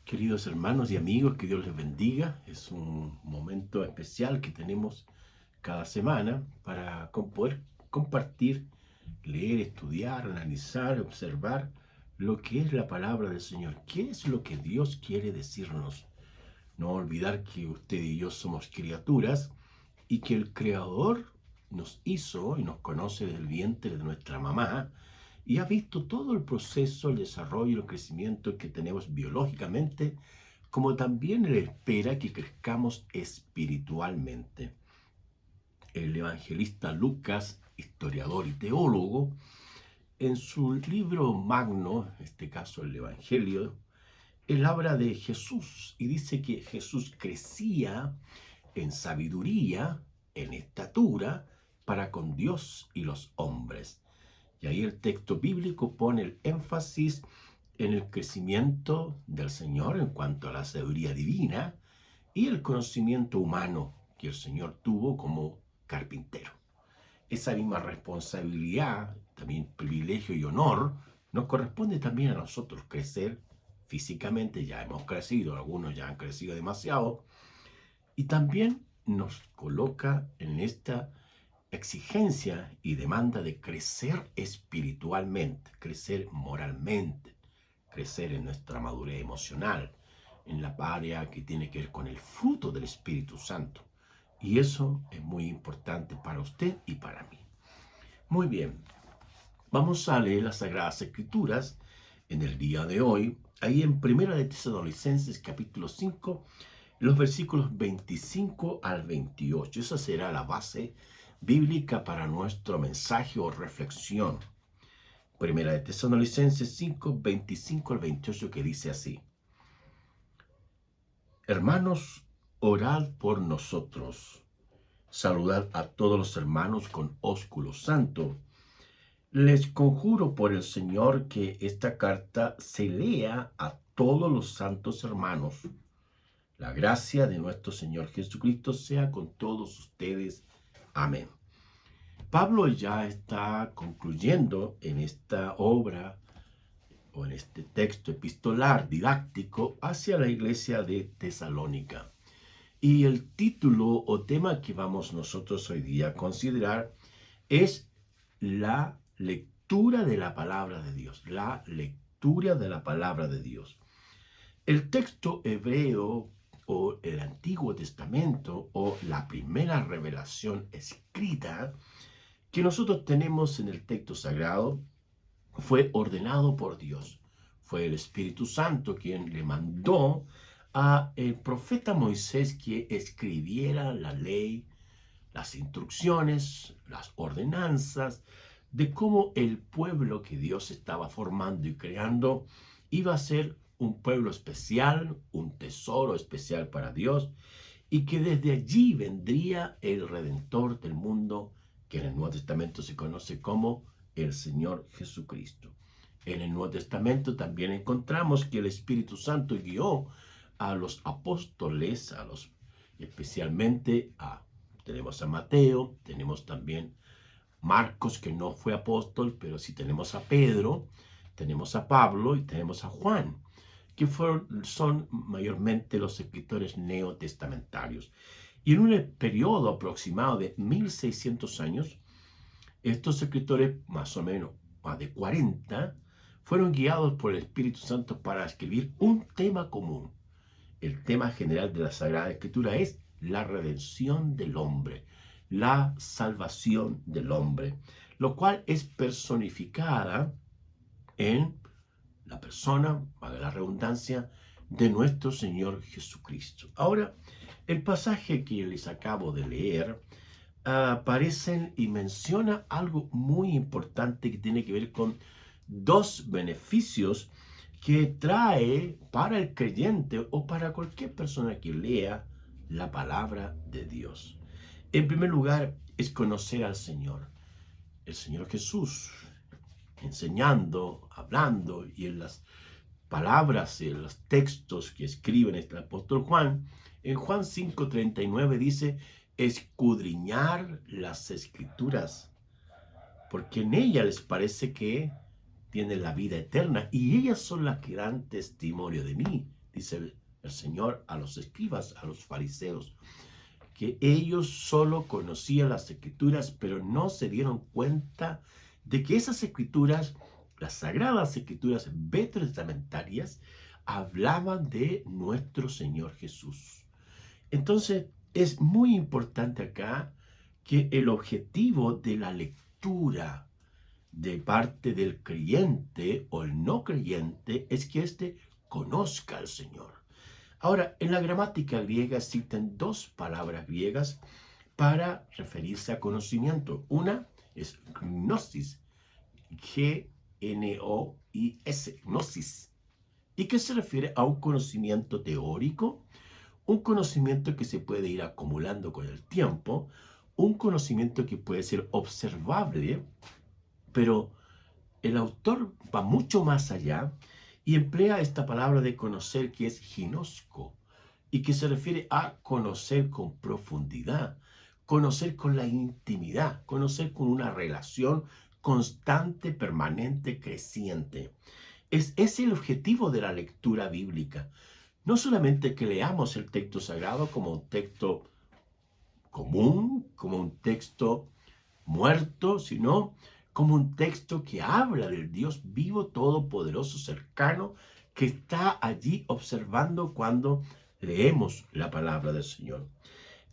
Queridos hermanos y amigos, que Dios les bendiga. Es un momento especial que tenemos cada semana para poder compartir, leer, estudiar, analizar, observar lo que es la palabra del Señor. ¿Qué es lo que Dios quiere decirnos? No olvidar que usted y yo somos criaturas y que el Creador nos hizo y nos conoce desde el vientre de nuestra mamá y ha visto todo el proceso, el desarrollo y el crecimiento que tenemos biológicamente, como también Él espera que crezcamos espiritualmente. El evangelista Lucas, historiador y teólogo, en su libro magno, en este caso el Evangelio, él habla de Jesús y dice que Jesús crecía en sabiduría, en estatura, para con Dios y los hombres. Y ahí el texto bíblico pone el énfasis en el crecimiento del Señor en cuanto a la sabiduría divina y el conocimiento humano que el Señor tuvo como carpintero. Esa misma responsabilidad, también privilegio y honor, nos corresponde también a nosotros crecer físicamente. Ya hemos crecido, algunos ya han crecido demasiado, y también nos coloca en esta exigencia y demanda de crecer espiritualmente, crecer moralmente, crecer en nuestra madurez emocional, en la área que tiene que ver con el fruto del Espíritu Santo. Y eso es muy importante para usted y para mí. Muy bien, vamos a leer las Sagradas Escrituras en el día de hoy, ahí en Primera de Tesalonicenses capítulo 5, los versículos 25 al 28. Esa será la base bíblica para nuestro mensaje o reflexión. Primera de Tesalonicenses 5, 25 al 28, que dice así: Hermanos, orad por nosotros. Saludad a todos los hermanos con ósculo santo. Les conjuro por el Señor que esta carta se lea a todos los santos hermanos. La gracia de nuestro Señor Jesucristo sea con todos ustedes. Amén. Pablo ya está concluyendo en esta obra o en este texto epistolar didáctico hacia la iglesia de Tesalónica. Y el título o tema que vamos nosotros hoy día a considerar es la lectura de la palabra de Dios. La lectura de la palabra de Dios. El texto hebreo o el Antiguo Testamento o la primera revelación escrita que nosotros tenemos en el texto sagrado fue ordenado por Dios. Fue el Espíritu Santo quien le mandó a el profeta Moisés que escribiera la ley, las instrucciones, las ordenanzas de cómo el pueblo que Dios estaba formando y creando iba a ser un pueblo especial, un tesoro especial para Dios, y que desde allí vendría el Redentor del mundo, que en el Nuevo Testamento se conoce como el Señor Jesucristo. En el Nuevo Testamento también encontramos que el Espíritu Santo guió a los apóstoles, especialmente tenemos a Mateo, tenemos también Marcos, que no fue apóstol, pero sí tenemos a Pedro, tenemos a Pablo y tenemos a Juan, que son mayormente los escritores neotestamentarios. Y en un periodo aproximado de 1600 años, estos escritores, más o menos más de 40, fueron guiados por el Espíritu Santo para escribir un tema común. El tema general de la Sagrada Escritura es la redención del hombre, la salvación del hombre, lo cual es personificada en la persona, valga la redundancia, de nuestro Señor Jesucristo. Ahora, el pasaje que les acabo de leer aparece y menciona algo muy importante que tiene que ver con dos beneficios que trae para el creyente o para cualquier persona que lea la palabra de Dios. En primer lugar, es conocer al Señor. El Señor Jesús, enseñando, hablando, y en las palabras y en los textos que escribe el apóstol Juan, en Juan 5:39 dice: escudriñar las escrituras, porque en ellas les parece que tienen la vida eterna, y ellas son las que dan testimonio de mí, dice el Señor a los escribas, a los fariseos, que ellos solo conocían las escrituras, pero no se dieron cuenta de que esas escrituras, las sagradas escrituras veterotestamentarias, hablaban de nuestro Señor Jesús. Entonces, es muy importante acá que el objetivo de la lectura de parte del creyente o el no creyente es que éste conozca al Señor. Ahora, en la gramática griega existen dos palabras griegas para referirse a conocimiento. Una es gnosis, G-N-O-I-S, gnosis, y que se refiere a un conocimiento teórico, un conocimiento que se puede ir acumulando con el tiempo, un conocimiento que puede ser observable, pero el autor va mucho más allá y emplea esta palabra de conocer que es ginosco y que se refiere a conocer con profundidad, conocer con la intimidad, conocer con una relación constante, permanente, creciente. Es el objetivo de la lectura bíblica. No solamente que leamos el texto sagrado como un texto común, como un texto muerto, sino como un texto que habla del Dios vivo, todopoderoso, cercano, que está allí observando cuando leemos la palabra del Señor.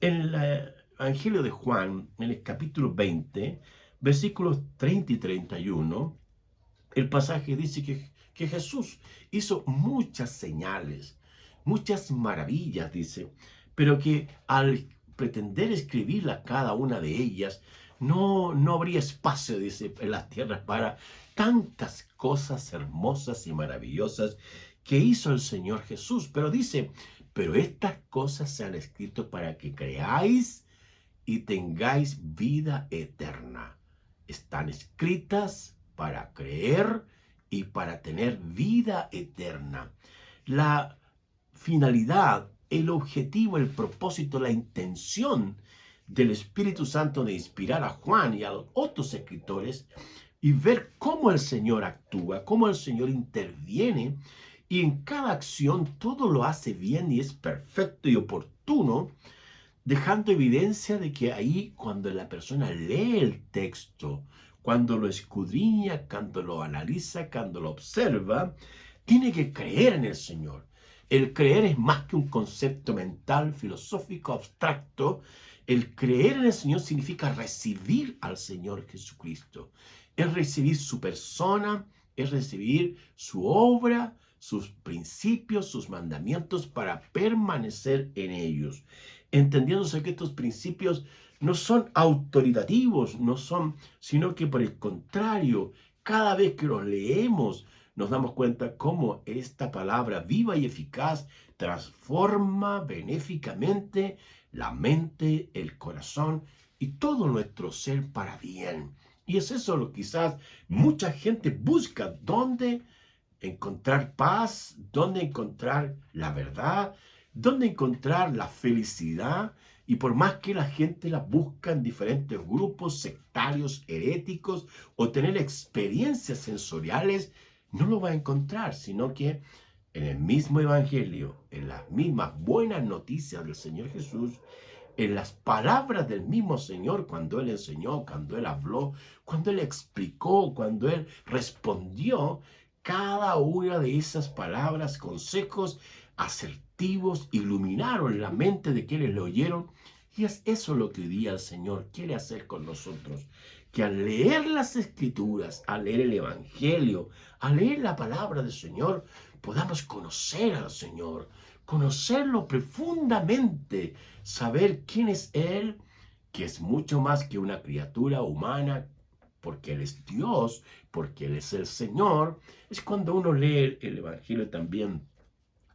En el Evangelio de Juan, en el capítulo 20, versículos 30 y 31, el pasaje dice que Jesús hizo muchas señales, muchas maravillas, dice, pero que al pretender escribirla cada una de ellas, no habría espacio, dice, en las tierras para tantas cosas hermosas y maravillosas que hizo el Señor Jesús. Pero dice, pero estas cosas se han escrito para que creáis y tengáis vida eterna. Están escritas para creer y para tener vida eterna. La finalidad, el objetivo, el propósito, la intención del Espíritu Santo de inspirar a Juan y a los otros escritores y ver cómo el Señor actúa, cómo el Señor interviene, y en cada acción todo lo hace bien y es perfecto y oportuno, dejando evidencia de que ahí cuando la persona lee el texto, cuando lo escudriña, cuando lo analiza, cuando lo observa, tiene que creer en el Señor. El creer es más que un concepto mental, filosófico, abstracto. El creer en el Señor significa recibir al Señor Jesucristo. Es recibir su persona, es recibir su obra, sus principios, sus mandamientos para permanecer en ellos, entendiéndose que estos principios no son autoritativos, no son, sino que por el contrario, cada vez que los leemos, nos damos cuenta cómo esta palabra viva y eficaz transforma benéficamente la mente, el corazón y todo nuestro ser para bien. Y es eso lo que quizás mucha gente busca, dónde encontrar paz, dónde encontrar la verdad, dónde encontrar la felicidad. Y por más que la gente la busca en diferentes grupos sectarios, heréticos, o tener experiencias sensoriales, no lo va a encontrar, sino que en el mismo Evangelio, en las mismas buenas noticias del Señor Jesús, en las palabras del mismo Señor, cuando Él enseñó, cuando Él habló, cuando Él explicó, cuando Él respondió, cada una de esas palabras, consejos asertivos, iluminaron la mente de quienes lo oyeron. Y es eso lo que hoy día el Señor quiere hacer con nosotros, que al leer las Escrituras, al leer el Evangelio, al leer la palabra del Señor, podamos conocer al Señor, conocerlo profundamente, saber quién es Él, que es mucho más que una criatura humana, porque Él es Dios, porque Él es el Señor. Es cuando uno lee el Evangelio también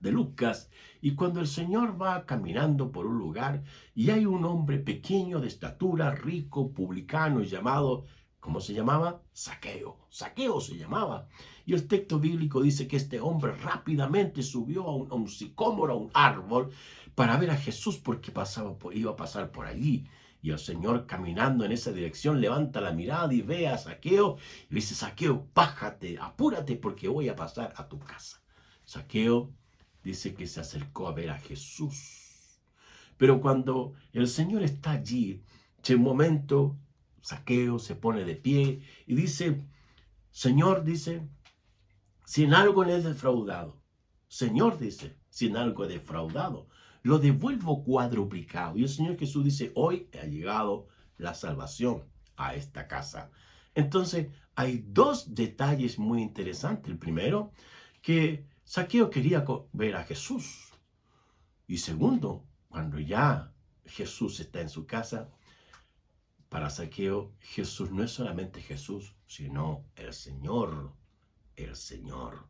de Lucas, y cuando el Señor va caminando por un lugar y hay un hombre pequeño de estatura, rico, publicano, llamado, ¿cómo se llamaba? Zaqueo. Zaqueo se llamaba. Y el texto bíblico dice que este hombre rápidamente subió a un sicómoro, a un árbol, para ver a Jesús porque iba a pasar por allí. Y el Señor, caminando en esa dirección, levanta la mirada y ve a Zaqueo y le dice: Zaqueo, bájate, apúrate porque voy a pasar a tu casa. Zaqueo dice que se acercó a ver a Jesús. Pero cuando el Señor está allí, en un momento, Zaqueo se pone de pie y dice, Señor, dice, si en algo le he defraudado, Señor, dice, si en algo he defraudado, lo devuelvo cuadruplicado. Y el Señor Jesús dice, hoy ha llegado la salvación a esta casa. Entonces, hay dos detalles muy interesantes. El primero, que Zaqueo quería ver a Jesús. Y segundo, cuando ya Jesús está en su casa, para Zaqueo, Jesús no es solamente Jesús, sino el Señor, el Señor.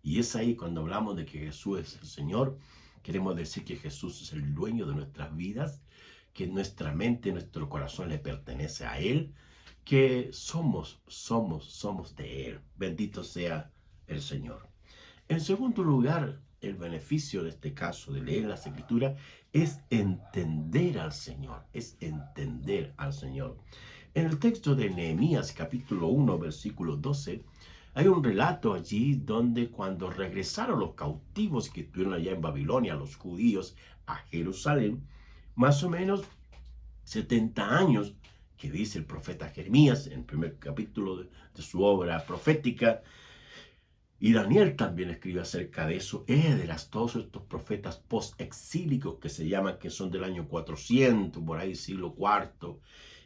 Y es ahí cuando hablamos de que Jesús es el Señor, queremos decir que Jesús es el dueño de nuestras vidas, que nuestra mente, nuestro corazón le pertenece a Él, que somos de Él. Bendito sea el Señor. En segundo lugar, el beneficio de este caso de leer las Escrituras es entender al Señor, es entender al Señor. En el texto de Nehemías capítulo 1, versículo 12, hay un relato allí donde cuando regresaron los cautivos que estuvieron allá en Babilonia, los judíos, a Jerusalén, más o menos 70 años, que dice el profeta Jeremías en el primer capítulo de su obra profética, y Daniel también escribe acerca de eso, todos estos profetas post-exílicos que se llaman, que son del año 400, por ahí siglo IV,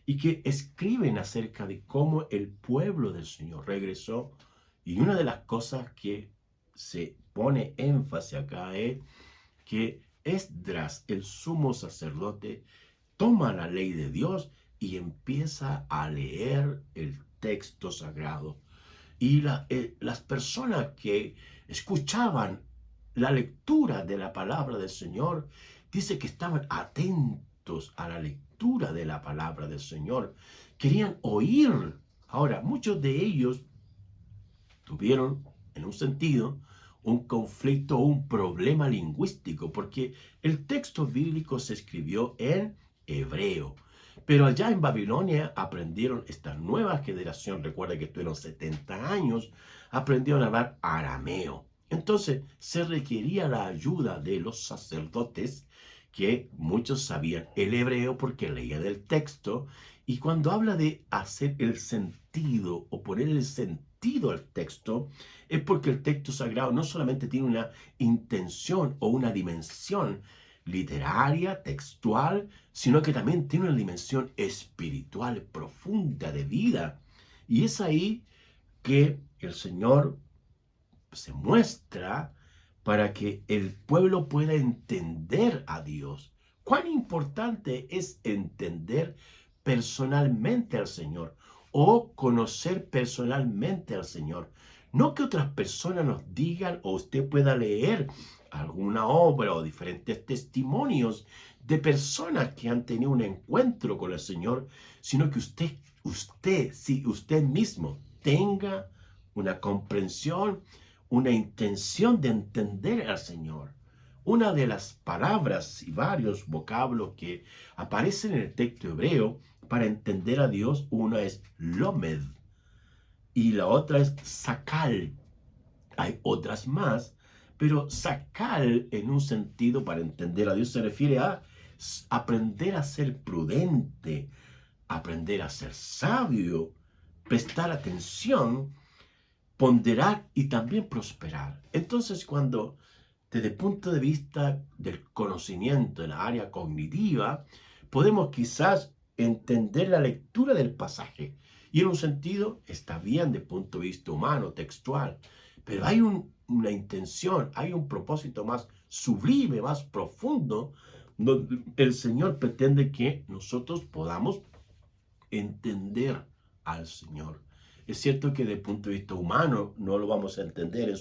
y que escriben acerca de cómo el pueblo del Señor regresó. Y una de las cosas que se pone énfasis acá es que Esdras, el sumo sacerdote, toma la ley de Dios y empieza a leer el texto sagrado. Y las personas que escuchaban la lectura de la palabra del Señor, dice que estaban atentos a la lectura de la palabra del Señor. Querían oír. Ahora, muchos de ellos tuvieron, en un sentido, un conflicto o un problema lingüístico, porque el texto bíblico se escribió en hebreo. Pero allá en Babilonia aprendieron esta nueva generación, recuerda que estuvieron 70 años, aprendieron a hablar arameo. Entonces se requería la ayuda de los sacerdotes, que muchos sabían el hebreo porque leían el texto, y cuando habla de hacer el sentido o poner el sentido al texto, es porque el texto sagrado no solamente tiene una intención o una dimensión literaria, textual, sino que también tiene una dimensión espiritual profunda de vida. Y es ahí que el Señor se muestra para que el pueblo pueda entender a Dios. Cuán importante es entender personalmente al Señor o conocer personalmente al Señor. No que otras personas nos digan o usted pueda leer alguna obra o diferentes testimonios de personas que han tenido un encuentro con el Señor, sino que usted mismo tenga una comprensión, una intención de entender al Señor. Una de las palabras y varios vocablos que aparecen en el texto hebreo para entender a Dios, una es lomed y la otra es sakal. Hay otras más, pero sakal en un sentido para entender a Dios se refiere a aprender a ser prudente, aprender a ser sabio, prestar atención, ponderar y también prosperar. Entonces, cuando desde el punto de vista del conocimiento en la área cognitiva, podemos quizás entender la lectura del pasaje. Y en un sentido está bien desde el punto de vista humano, textual, pero hay una intención, hay un propósito más sublime, más profundo, donde el Señor pretende que nosotros podamos entender al Señor. Es cierto que desde el punto de vista humano no lo vamos a entender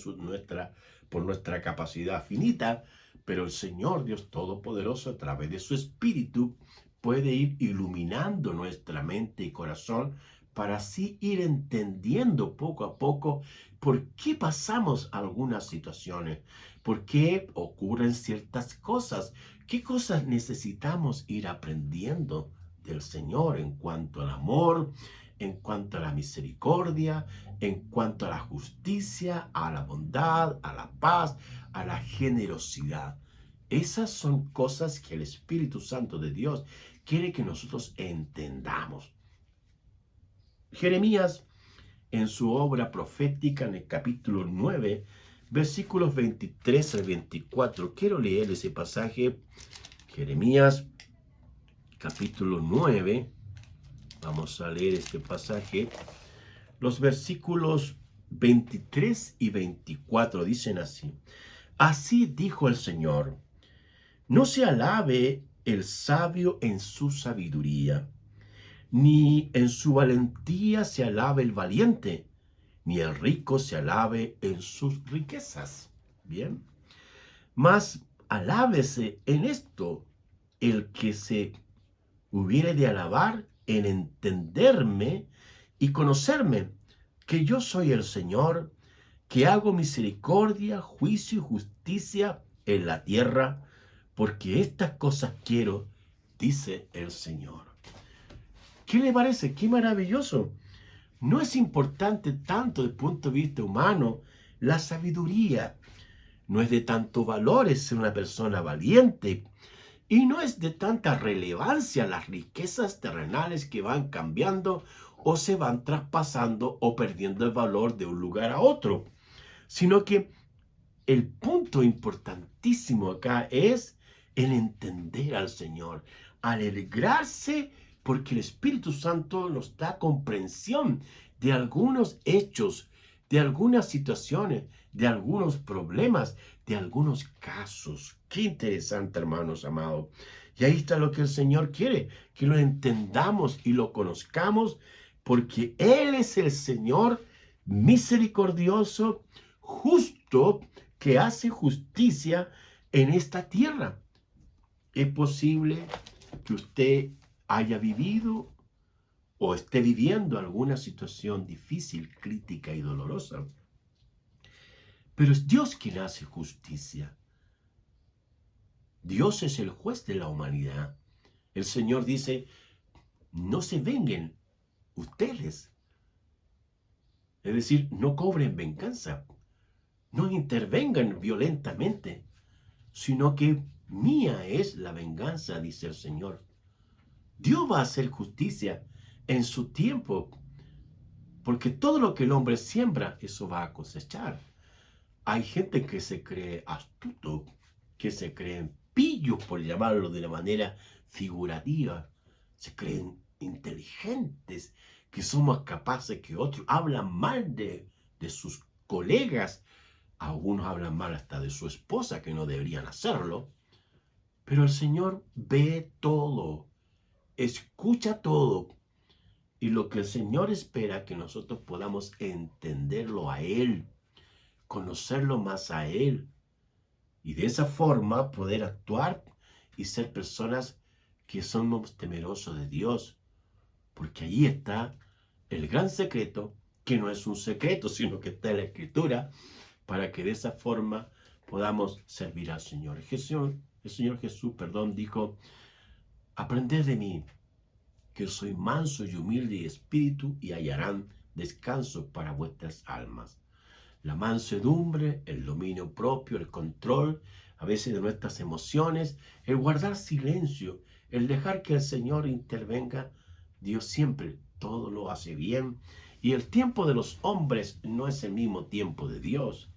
por nuestra capacidad finita, pero el Señor Dios Todopoderoso a través de su Espíritu puede ir iluminando nuestra mente y corazón para así ir entendiendo poco a poco por qué pasamos algunas situaciones, por qué ocurren ciertas cosas, qué cosas necesitamos ir aprendiendo del Señor en cuanto al amor, en cuanto a la misericordia, en cuanto a la justicia, a la bondad, a la paz, a la generosidad. Esas son cosas que el Espíritu Santo de Dios quiere que nosotros entendamos. Jeremías, en su obra profética, en el capítulo 9, versículos 23 al 24, quiero leer ese pasaje. Jeremías, capítulo 9, vamos a leer este pasaje. Los versículos 23 y 24 dicen así: Así dijo el Señor, no se alabe el sabio en su sabiduría, ni en su valentía se alabe el valiente, ni el rico se alabe en sus riquezas. Bien, mas alábese en esto el que se hubiere de alabar en entenderme y conocerme, que yo soy el Señor, que hago misericordia, juicio y justicia en la tierra, porque estas cosas quiero, dice el Señor. ¿Qué le parece? ¡Qué maravilloso! No es importante tanto desde el punto de vista humano la sabiduría. No es de tanto valor ser una persona valiente. Y no es de tanta relevancia las riquezas terrenales que van cambiando o se van traspasando o perdiendo el valor de un lugar a otro. Sino que el punto importantísimo acá es el entender al Señor, alegrarse porque el Espíritu Santo nos da comprensión de algunos hechos, de algunas situaciones, de algunos problemas, de algunos casos. Qué interesante, hermanos amados. Y ahí está lo que el Señor quiere, que lo entendamos y lo conozcamos, porque Él es el Señor misericordioso, justo, que hace justicia en esta tierra. Es posible que usted haya vivido o esté viviendo alguna situación difícil, crítica y dolorosa, pero es Dios quien hace justicia. Dios es el juez de la humanidad. El Señor dice, no se venguen ustedes. Es decir, no cobren venganza, no intervengan violentamente, sino que mía es la venganza, dice el Señor. Dios va a hacer justicia en su tiempo, porque todo lo que el hombre siembra, eso va a cosechar. Hay gente que se cree astuto, que se creen pillos, por llamarlo de una manera figurativa, se creen inteligentes, que somos capaces que otros hablan mal de sus colegas, algunos hablan mal hasta de su esposa, que no deberían hacerlo, pero el Señor ve todo, escucha todo, y lo que el Señor espera que nosotros podamos entenderlo a Él, conocerlo más a Él, y de esa forma poder actuar y ser personas que somos temerosos de Dios, porque ahí está el gran secreto, que no es un secreto, sino que está en la Escritura, para que de esa forma podamos servir al Señor. El Señor Jesús, dijo, aprended de mí, que soy manso y humilde de espíritu, y hallarán descanso para vuestras almas. La mansedumbre, el dominio propio, el control a veces de nuestras emociones, el guardar silencio, el dejar que el Señor intervenga. Dios siempre todo lo hace bien, y el tiempo de los hombres no es el mismo tiempo de Dios.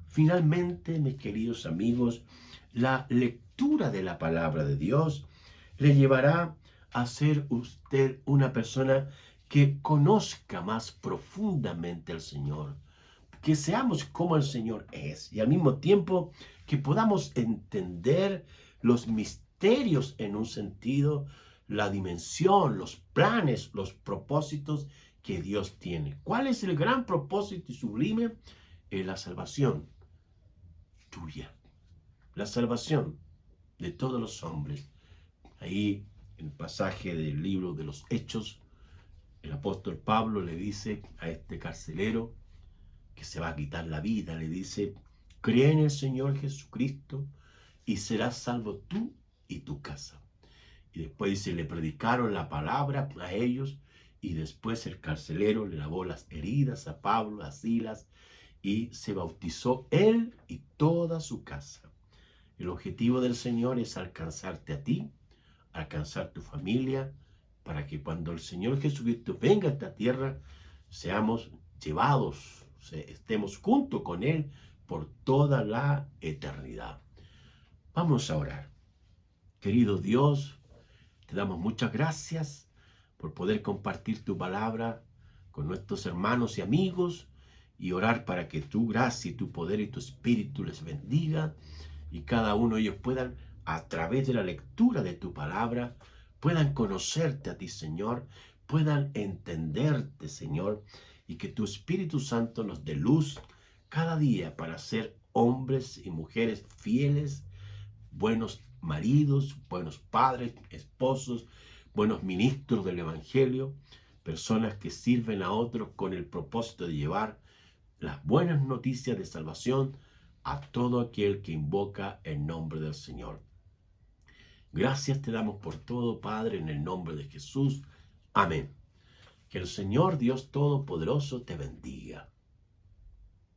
Finalmente, mis queridos amigos, la lectura de la palabra de Dios le llevará a ser usted una persona que conozca más profundamente al Señor, que seamos como el Señor es, y al mismo tiempo que podamos entender los misterios en un sentido, la dimensión, los planes, los propósitos que Dios tiene. ¿Cuál es el gran propósito y sublime? Es la salvación tuya, la salvación de todos los hombres. Ahí, en el pasaje del libro de los Hechos, el apóstol Pablo le dice a este carcelero que se va a quitar la vida, le dice, cree en el Señor Jesucristo y serás salvo tú y tu casa. Y después dice, le predicaron la palabra a ellos, Y después el carcelero le lavó las heridas a Pablo, a Silas, y se bautizó él y toda su casa. El objetivo del Señor es alcanzarte a ti, alcanzar tu familia, para que cuando el Señor Jesucristo venga a esta tierra, seamos llevados, estemos junto con Él por toda la eternidad. Vamos a orar. Querido Dios, te damos muchas gracias por poder compartir tu palabra con nuestros hermanos y amigos y orar para que tu gracia y tu poder y tu espíritu les bendiga y cada uno de ellos puedan, a través de la lectura de tu palabra, puedan conocerte a ti, Señor, puedan entenderte, Señor, y que tu Espíritu Santo nos dé luz cada día para ser hombres y mujeres fieles, buenos maridos, buenos padres, esposos, buenos ministros del Evangelio, personas que sirven a otros con el propósito de llevar las buenas noticias de salvación a todo aquel que invoca el nombre del Señor. Gracias te damos por todo, Padre, en el nombre de Jesús. Amén. Que el Señor Dios Todopoderoso te bendiga.